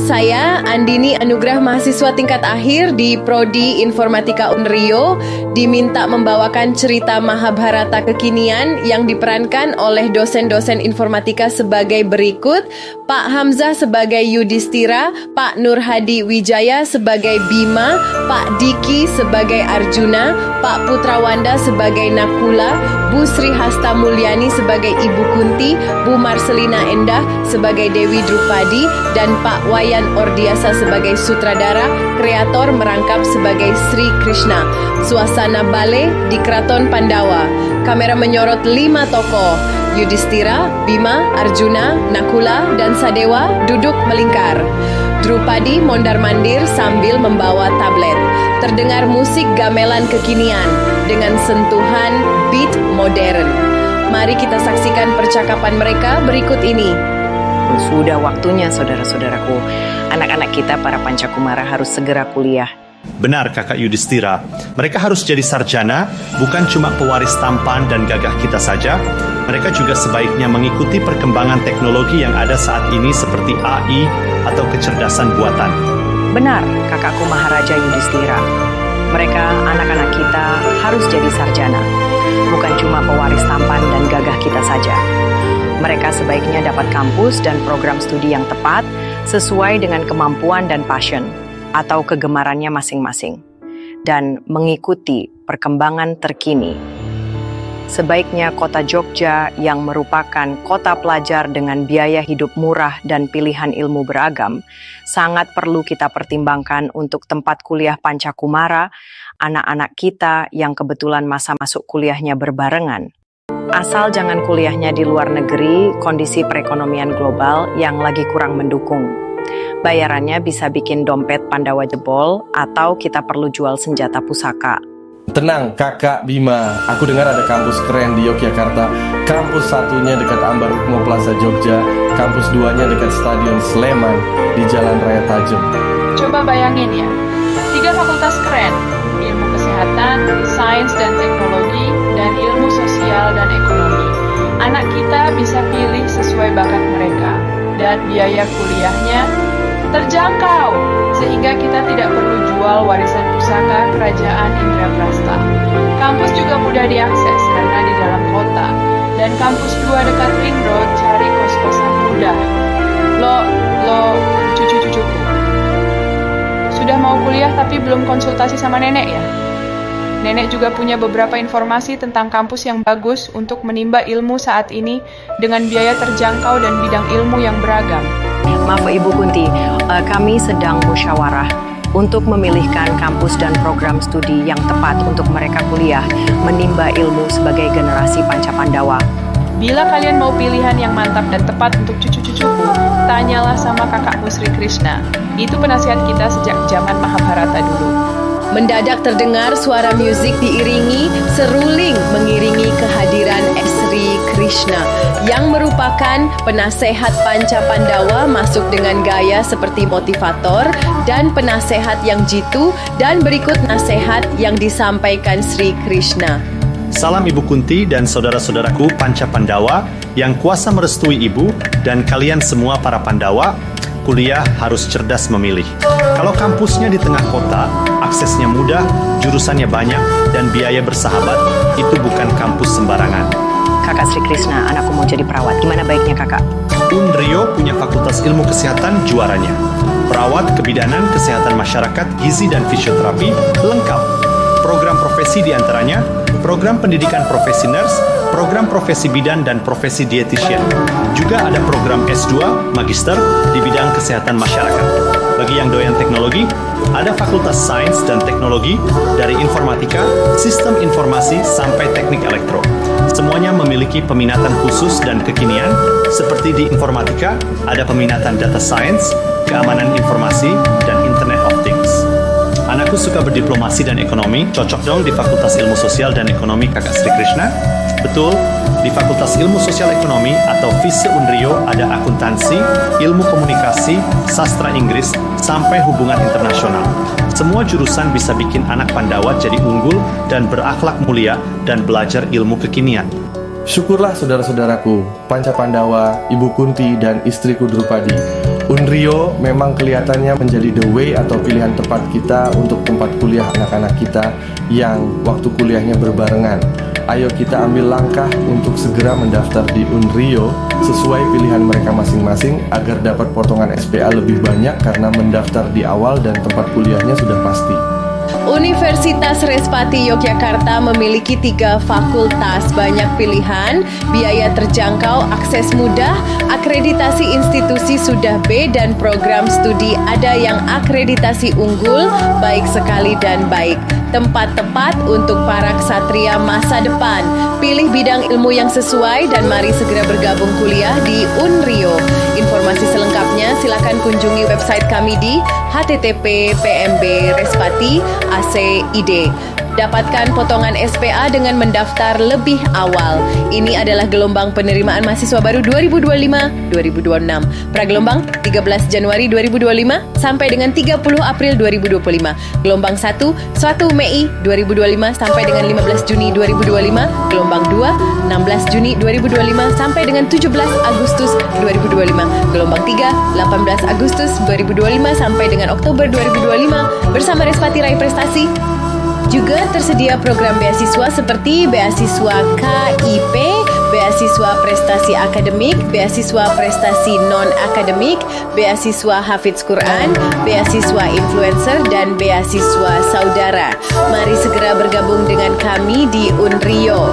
Saya Andini Anugrah, mahasiswa tingkat akhir di Prodi Informatika Unrio, diminta membawakan cerita Mahabharata kekinian yang diperankan oleh dosen-dosen informatika sebagai berikut: Pak Hamzah sebagai Yudhistira, Pak Nur Hadi Wijaya sebagai Bima, Pak Diki sebagai Arjuna, Pak Putrawanda sebagai Nakula, Bu Sri Hasta Mulyani sebagai Ibu Kunti, Bu Marcelina Endah sebagai Dewi Drupadi, dan Pak Wayan Ordiasa sebagai sutradara, kreator merangkap sebagai Sri Krishna. Suasana bale di Keraton Pandawa. Kamera menyorot 5 tokoh: Yudhistira, Bima, Arjuna, Nakula, dan Sadewa duduk melingkar. Drupadi mondar-mandir sambil membawa tablet. Terdengar musik gamelan kekinian dengan sentuhan beat modern. Mari kita saksikan percakapan mereka berikut ini. Sudah waktunya, saudara-saudaraku. Anak-anak kita para Pancakumara harus segera kuliah. Benar, Kakak Yudhistira. Mereka harus jadi sarjana, bukan cuma pewaris tampan dan gagah kita saja. Mereka juga sebaiknya mengikuti perkembangan teknologi yang ada saat ini seperti AI atau kecerdasan buatan. Benar, kakakku Maharaja Yudhistira. Mereka, anak-anak kita, harus jadi sarjana. Bukan cuma pewaris tampan dan gagah kita saja. Mereka sebaiknya dapat kampus dan program studi yang tepat sesuai dengan kemampuan dan passion atau kegemarannya masing-masing, dan mengikuti perkembangan terkini. Sebaiknya kota Jogja yang merupakan kota pelajar dengan biaya hidup murah dan pilihan ilmu beragam, sangat perlu kita pertimbangkan untuk tempat kuliah Pancakumara, anak-anak kita yang kebetulan masa masuk kuliahnya berbarengan. Asal jangan kuliahnya di luar negeri, kondisi perekonomian global yang lagi kurang mendukung. Bayarannya bisa bikin dompet Pandawa jebol, atau kita perlu jual senjata pusaka. Tenang, Kakak Bima. Aku dengar ada kampus keren di Yogyakarta. Kampus satunya dekat Ambarukmo Plaza Jogja, kampus duanya dekat Stadion Sleman di Jalan Raya Tajem. Coba bayangin ya, 3 fakultas keren: ilmu kesehatan, sains dan teknologi, dan ilmu sosial dan ekonomi. Anak kita bisa pilih sesuai bakat mereka, dan biaya kuliahnya terjangkau, sehingga kita tidak perlu jual warisan pusaka Kerajaan Indraprasta. Kampus juga mudah diakses karena di dalam kota, dan kampus 2 dekat Ring Road, cari kos-kosan mudah. Cucu-cucuku, sudah mau kuliah tapi belum konsultasi sama nenek ya? Nenek juga punya beberapa informasi tentang kampus yang bagus untuk menimba ilmu saat ini dengan biaya terjangkau dan bidang ilmu yang beragam. Maaf Ibu Kunti, kami sedang musyawarah untuk memilihkan kampus dan program studi yang tepat untuk mereka kuliah, menimba ilmu sebagai generasi Pancapandawa. Bila kalian mau pilihan yang mantap dan tepat untuk cucu-cucuku, tanyalah sama kakakmu Sri Krishna. Itu penasihat kita sejak zaman Mahabharata dulu. Mendadak terdengar suara musik diiringi seruling mengiringi kehadiran Sri Krishna yang merupakan penasehat Pancapandawa, masuk dengan gaya seperti motivator dan penasehat yang jitu, dan berikut nasihat yang disampaikan Sri Krishna. Salam Ibu Kunti dan saudara-saudaraku Pancapandawa yang kuasa merestui Ibu dan kalian semua para Pandawa. Kuliah harus cerdas memilih. Kalau kampusnya di tengah kota, aksesnya mudah, jurusannya banyak, dan biaya bersahabat, itu bukan kampus sembarangan. Kakak Sri Krishna, anakku mau jadi perawat. Gimana baiknya kakak? Unrio punya fakultas ilmu kesehatan juaranya. Perawat, kebidanan, kesehatan masyarakat, gizi dan fisioterapi, lengkap. Program profesi diantaranya, program pendidikan profesi nurse, program profesi bidan dan profesi dietitian. Juga ada program S2, magister di bidang kesehatan masyarakat. Bagi yang doyan teknologi, ada fakultas sains dan teknologi dari informatika, sistem informasi sampai teknik elektro. Semuanya memiliki peminatan khusus dan kekinian, seperti di informatika ada peminatan data science, keamanan informasi, dan Internet of Things. Anakku suka berdiplomasi dan ekonomi, cocok dong di Fakultas Ilmu Sosial dan Ekonomi Kakak Sri Krishna? Betul, di Fakultas Ilmu Sosial Ekonomi atau FISE Unrio ada akuntansi, ilmu komunikasi, sastra Inggris, sampai hubungan internasional. Semua jurusan bisa bikin anak Pandawa jadi unggul dan berakhlak mulia dan belajar ilmu kekinian. Syukurlah saudara-saudaraku, Pancapandawa, Ibu Kunti, dan istriku Drupadi. Unrio memang kelihatannya menjadi the way atau pilihan tepat kita untuk tempat kuliah anak-anak kita yang waktu kuliahnya berbarengan. Ayo kita ambil langkah untuk segera mendaftar di Unrio sesuai pilihan mereka masing-masing agar dapat potongan SPA lebih banyak karena mendaftar di awal dan tempat kuliahnya sudah pasti. Universitas Respati Yogyakarta memiliki 3 fakultas, banyak pilihan, biaya terjangkau, akses mudah, akreditasi institusi sudah B, dan program studi ada yang akreditasi unggul, baik sekali dan baik. Tempat tepat untuk para ksatria masa depan. Pilih bidang ilmu yang sesuai dan mari segera bergabung kuliah di Unrio. Informasi selengkapnya silakan kunjungi website kami di http://pmb.respati.ac.id. Dapatkan potongan SPA dengan mendaftar lebih awal. Ini adalah gelombang penerimaan mahasiswa baru 2025-2026. Pragelombang 13 Januari 2025 sampai dengan 30 April 2025. Gelombang 1 Mei 2025 sampai dengan 15 Juni 2025. Gelombang 2 16 Juni 2025 sampai dengan 17 Agustus 2025. Gelombang 3 18 Agustus 2025 sampai dengan Oktober 2025 bersama Respati Raih Prestasi. Juga tersedia program beasiswa seperti beasiswa KIP, beasiswa prestasi akademik, beasiswa prestasi non-akademik, beasiswa Hafidz Quran, beasiswa influencer, dan beasiswa saudara. Mari segera bergabung dengan kami di Unrio.